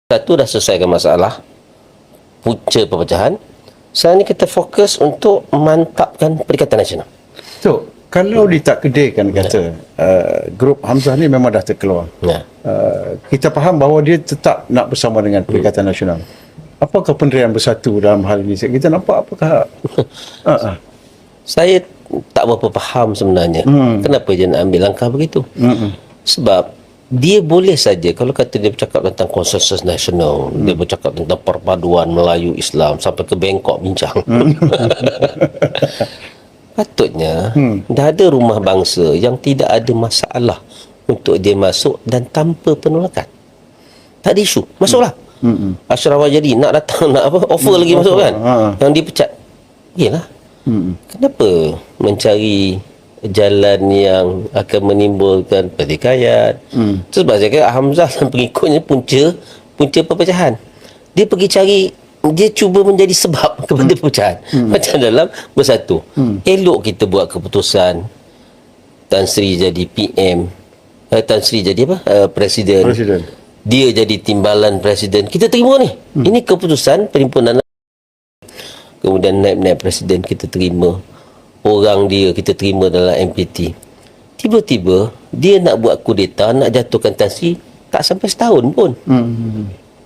Satu dah selesaikan masalah punca perpecahan. Sekarang ni kita fokus untuk mantapkan Perikatan Nasional. So, kalau ditakdirkan kata grup Hamzah ni memang dah terkeluar. Kita faham bahawa dia tetap nak bersama dengan Perikatan Nasional. Apakah Pendirian Bersatu dalam hal ini? Kita nampak apakah Saya tak berapa faham sebenarnya kenapa dia nak ambil langkah begitu. Sebab dia boleh saja kalau kata dia bercakap tentang konsensus nasional, dia bercakap tentang perpaduan Melayu Islam sampai ke Bangkok bincang. Patutnya dah ada rumah bangsa yang tidak ada masalah untuk dia masuk dan tanpa penolakan. Tak ada isu, masuklah. Ashraf Jadi nak datang, nak apa, offer lagi masuk kan, yang dipecat. Yalah, kenapa mencari jalan yang akan menimbulkan pertikaian? Sebab saya kata Hamzah dan pengikutnya punca perpecahan. Dia pergi cari, dia cuba menjadi sebab kepada perpecahan. Macam dalam Bersatu. Elok kita buat keputusan Tan Sri jadi PM, Tan Sri jadi apa? Presiden. Dia jadi timbalan presiden. Kita terima ni. Ini keputusan perhimpunan. Kemudian naib-naib presiden kita terima. Orang dia kita terima dalam MPT. Tiba-tiba dia nak buat kudeta, nak jatuhkan Tan Sri, tak sampai setahun pun.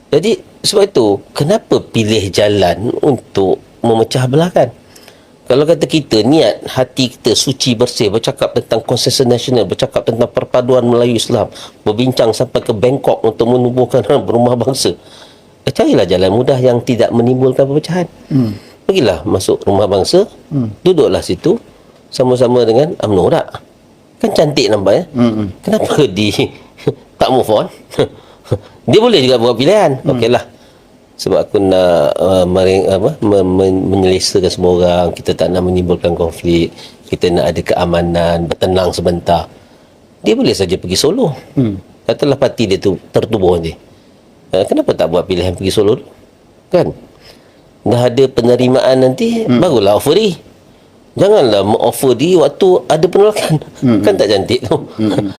Jadi sebab itu kenapa pilih jalan untuk memecah belahkan? Kalau kata kita niat hati kita suci bersih, bercakap tentang konsensus nasional, bercakap tentang perpaduan Melayu Islam, berbincang sampai ke Bangkok untuk menubuhkan rumah bangsa, carilah jalan mudah yang tidak menimbulkan perpecahan. Pergilah masuk rumah bangsa, duduklah situ sama-sama dengan UMNO tak? Kan cantik nampak ya? Kenapa tak move on? Dia boleh juga buat pilihan. Okeylah, sebab aku nak menyelesaikan semua orang, kita tak nak menimbulkan konflik, kita nak ada keamanan, bertenang sebentar. Dia boleh saja pergi solo. Katalah parti dia tu tertubuh nanti, kenapa tak buat pilihan pergi solo dulu? Kan? Dah ada penerimaan nanti, barulah offer diri. Janganlah offer diri waktu ada penolakan. Kan tak cantik tu.